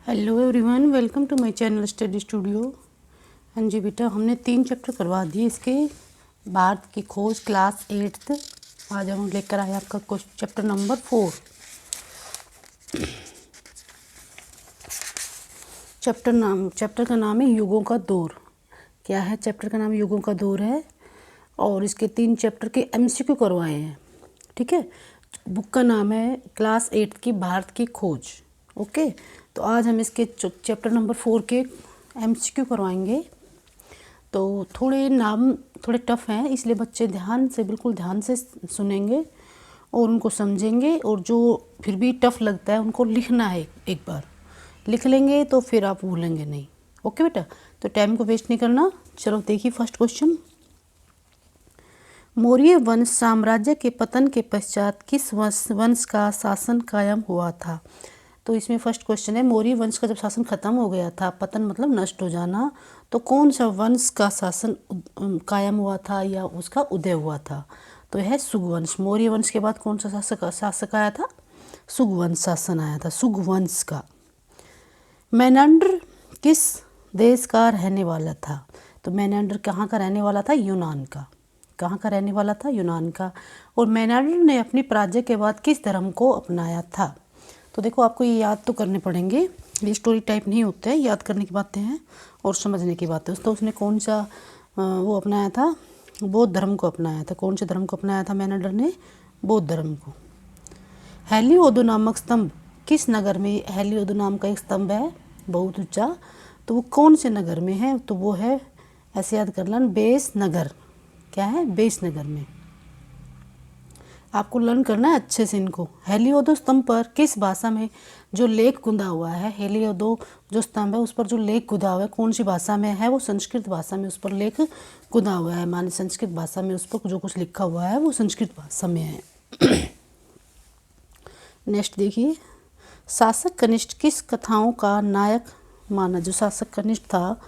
Hello everyone, welcome to my channel study studio. हाँ जी बेटा, हमने 3 चैप्टर करवा दिए इसके। भारत की खोज क्लास 8th। आज हम लेकर आए आपका चैप्टर नंबर 4। चैप्टर का नाम है युगों का दौर। क्या है चैप्टर का नाम? युगों का दौर है। और इसके 3 चैप्टर के MCQ करवाए हैं। ठीक है। बुक का नाम है क्लास 8 की भारत की खोज। ओके, तो आज हम इसके चैप्टर नंबर 4 के MCQ करवाएंगे। तो थोड़े नाम थोड़े टफ हैं, इसलिए बच्चे बिल्कुल ध्यान से सुनेंगे और उनको समझेंगे। और जो फिर भी टफ लगता है उनको लिखना है, एक बार लिख लेंगे तो फिर आप भूलेंगे नहीं। ओके बेटा, तो टाइम को वेस्ट नहीं करना। चलो देखिए फर्स्ट क्वेश्चन। मौर्य वंश साम्राज्य के पतन के पश्चात किस वंश का शासन कायम हुआ था? तो इसमें फर्स्ट क्वेश्चन है, मौर्य वंश का जब शासन खत्म हो गया था, पतन मतलब नष्ट हो जाना, तो कौन सा वंश का शासन कायम हुआ था या उसका उदय हुआ था? तो यह है सुगवंश। मौर्य वंश के बाद कौन सा शासक आया था? सुगवंश शासन आया था, सुगवंश का। मेनांडर किस देश का रहने वाला था? तो मेनांडर कहाँ का रहने वाला था? यूनान का। कहाँ का रहने वाला था? यूनान का। और मेनांडर ने अपनी पराजय के बाद किस धर्म को अपनाया था? तो देखो, आपको ये याद तो करने पड़ेंगे, ये स्टोरी टाइप नहीं होते हैं, याद करने की बातें हैं और समझने की बातें। तो उसने कौन सा वो अपनाया था? बौद्ध धर्म को अपनाया था। कौन से धर्म को अपनाया था मेनांडर ने? बौद्ध धर्म को। हेलिओदो नामक स्तंभ किस नगर में? हेलिओदो नाम का एक स्तंभ है बहुत ऊंचा, तो वो कौन से नगर में है? तो वो है, ऐसे याद कर लेना, बेस नगर। क्या है? बेस नगर में। आपको लर्न करना है अच्छे से इनको। हेलिओदो स्तंभ पर किस भाषा में जो लेख गुंदा हुआ है? हेलिओदो जो स्तंभ है उस पर जो लेख गुंदा हुआ है कौन सी भाषा में है? वो संस्कृत भाषा में उस पर लेख गुंदा हुआ है। माने संस्कृत भाषा में उस पर जो कुछ लिखा हुआ है वो संस्कृत भाषा में है। नेक्स्ट देखिए, शासक कनिष्ठ किस कथाओं का नायक माना? जो शासक कनिष्ठ था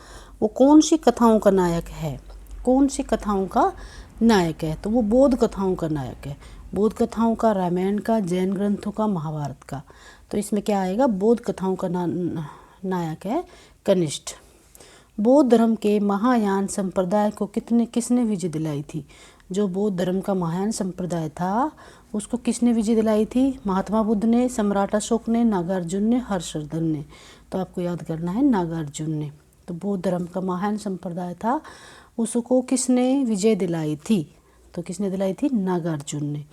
वो कौन सी कथाओं का नायक है? कौन सी कथाओं का नायक है? तो वो बौद्ध कथाओं का नायक है। बौद्ध कथाओं का, रामायण का, जैन ग्रंथों का, महाभारत का। तो इसमें क्या आएगा? बौद्ध कथाओं का नायक है कनिष्ठ। बौद्ध धर्म के महायान संप्रदाय को किसने विजय दिलाई थी? जो बौद्ध धर्म का महायान संप्रदाय था उसको किसने विजय दिलाई थी? महात्मा बुद्ध ने, सम्राट अशोक ने, नागार्जुन ने, हर्षवर्धन ने। तो आपको याद करना है नागार्जुन ने। तो बौद्ध धर्म का महायान संप्रदाय था, उसको किसने विजय दिलाई थी? तो किसने दिलाई थी? नागार्जुन ने।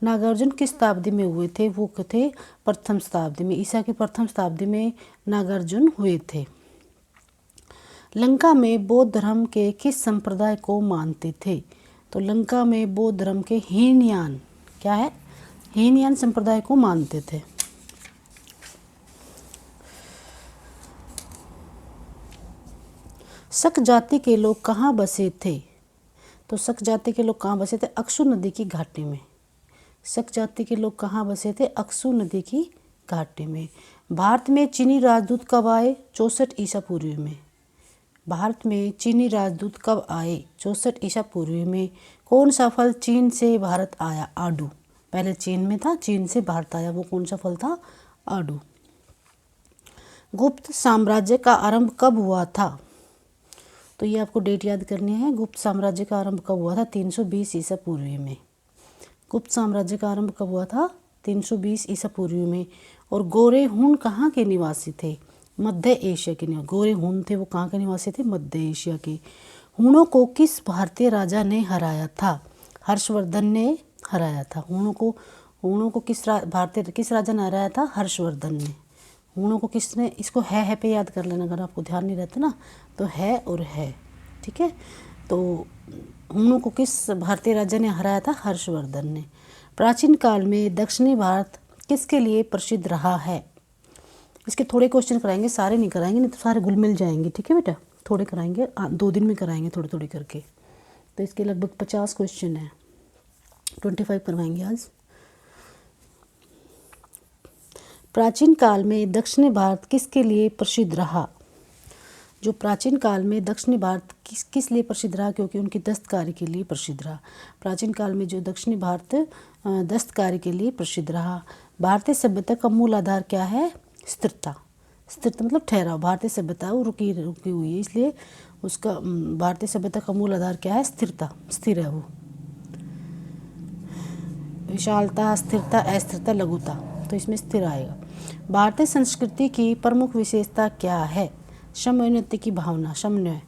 नागार्जुन किस शताब्दी में हुए थे? वो थे प्रथम शताब्दी में। ईसा की प्रथम शताब्दी में नागार्जुन हुए थे। लंका में बौद्ध धर्म के किस संप्रदाय को मानते थे? तो लंका में बौद्ध धर्म के हीनयान, क्या है? हीनयान संप्रदाय को मानते थे। शक जाति के लोग कहाँ बसे थे? तो शक जाति के लोग कहाँ बसे थे? अक्सु नदी की घाटी में। शक जाति के लोग कहाँ बसे थे? अक्सु नदी की घाटी में। भारत में चीनी राजदूत कब आए? 64 ईसा पूर्व में। भारत में चीनी राजदूत कब आए? 64 ईसा पूर्व में। कौन सा फल चीन से भारत आया? आड़ू। पहले चीन में था, चीन से भारत आया, वो कौन सा फल था? आड़ू। गुप्त साम्राज्य का आरंभ कब हुआ था? तो ये आपको डेट याद करनी है। गुप्त साम्राज्य का आरंभ कब हुआ था? 320 ईसा पूर्व में। गुप्त साम्राज्य का आरंभ कब हुआ था? 320 ईसा पूर्व में। और गोरे हुन कहाँ के निवासी थे? मध्य एशिया के निवासी। गोरे हुन थे, वो कहाँ के निवासी थे? मध्य एशिया के। हुनों को किस भारतीय राजा ने हराया था? हर्षवर्धन ने हराया था। हुनों को किस राजा ने हराया था? हर्षवर्धन ने। हुनों को किसने? इसको है पे याद कर लेना, अगर आपको ध्यान नहीं रहता ना तो है और है। ठीक है। तो हुनों को किस भारतीय राजा ने हराया था? हर्षवर्धन ने। प्राचीन काल में दक्षिणी भारत किसके लिए प्रसिद्ध रहा है? इसके थोड़े क्वेश्चन कराएंगे, सारे नहीं कराएंगे, नहीं तो सारे घुल मिल जाएंगे। ठीक है बेटा, थोड़े कराएंगे, 2 दिन में कराएंगे थोड़े थोड़े करके। तो इसके लगभग 50 क्वेश्चन है, 25 करवाएंगे आज। प्राचीन काल में दक्षिणी भारत किसके लिए प्रसिद्ध रहा? जो प्राचीन काल में दक्षिणी भारत किस लिए प्रसिद्ध रहा? क्योंकि उनकी दस्तकारी के लिए प्रसिद्ध रहा। प्राचीन काल में जो दक्षिणी भारत दस्तकारी के लिए प्रसिद्ध रहा। भारतीय सभ्यता का मूल आधार क्या है? स्थिरता। स्थिरता मतलब ठहराव। भारतीय सभ्यता वो रुकी हुई है, इसलिए उसका भारतीय सभ्यता का मूल आधार क्या है? स्थिरता, स्थिर है वो। विशालता, स्थिरता, अस्थिरता, लघुता, तो इसमें स्थिर आएगा। भारतीय संस्कृति की प्रमुख विशेषता क्या है? समन्वय की भावना, समन्वय।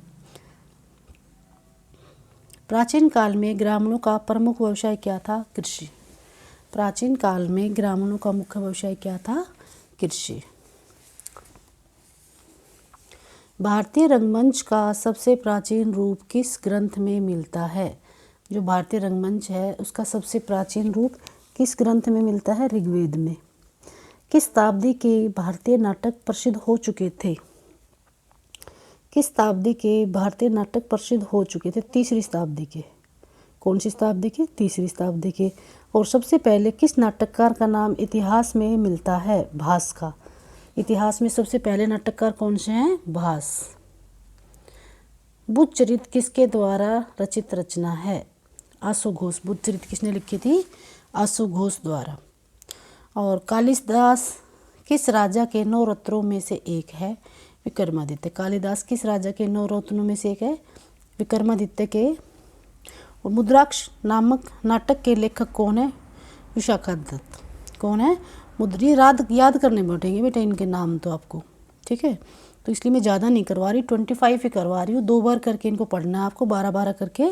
प्राचीन काल में ग्रामीणों का प्रमुख व्यवसाय क्या था? कृषि। प्राचीन काल में ग्रामीणों का मुख्य व्यवसाय क्या था? कृषि। भारतीय रंगमंच का सबसे प्राचीन रूप किस ग्रंथ में मिलता है? जो भारतीय रंगमंच है उसका सबसे प्राचीन रूप किस ग्रंथ में मिलता है? ऋग्वेद में। किस शताब्दी के भारतीय नाटक प्रसिद्ध हो चुके थे? किस शताब्दी के भारतीय नाटक प्रसिद्ध हो चुके थे? तीसरी शताब्दी के। कौन सी शताब्दी के? तीसरी शताब्दी के। और सबसे पहले किस नाटककार का नाम इतिहास में मिलता है? भास का। इतिहास में सबसे पहले नाटककार कौन से हैं? भास। बुद्धचरित किसके द्वारा रचित रचना है? आशु घोष। बुद्धचरित किसने लिखी थी? आशु घोष द्वारा। और कालिदास किस राजा के 9 रत्नों में से एक है? विक्रमादित्य। कालिदास किस राजा के 9 रत्नों में से एक है? विक्रमादित्य के। और मुद्राक्ष नामक नाटक के लेखक कौन है? विशाखादत्त। कौन है? मुद्री। याद करने बैठेंगे बेटा इनके नाम तो आपको, ठीक है। तो इसलिए मैं ज़्यादा नहीं करवा रही, 25 ही करवा रही हूँ। 2 बार करके इनको पढ़ना है आपको, 12-12 करके।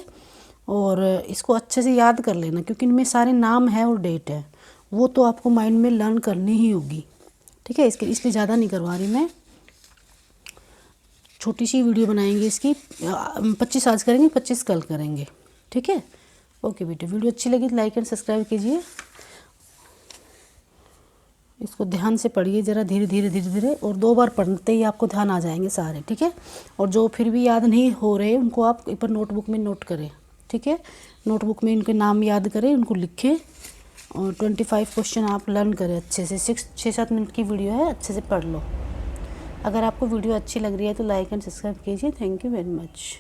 और इसको अच्छे से याद कर लेना, क्योंकि इनमें सारे नाम है और डेट है, वो तो आपको माइंड में लर्न करनी ही होगी, ठीक है। इसलिए ज़्यादा नहीं करवा रही मैं, छोटी सी वीडियो बनाएंगे इसकी। 25 आज करेंगे, 25 कल करेंगे, ठीक है। ओके बेटे, वीडियो अच्छी लगी तो लाइक एंड सब्सक्राइब कीजिए। इसको ध्यान से पढ़िए ज़रा, धीरे धीरे, और 2 बार पढ़ते ही आपको ध्यान आ जाएंगे सारे, ठीक है। और जो फिर भी याद नहीं हो रहे उनको आप एक बार नोटबुक में नोट करें, ठीक है। नोटबुक में इनके नाम याद करें, उनको लिखें, और 25 क्वेश्चन आप लर्न करें अच्छे से। 6-7 मिनट की वीडियो है, अच्छे से पढ़ लो। अगर आपको वीडियो अच्छी लग रही है तो लाइक एंड सब्सक्राइब कीजिए। Thank you very much.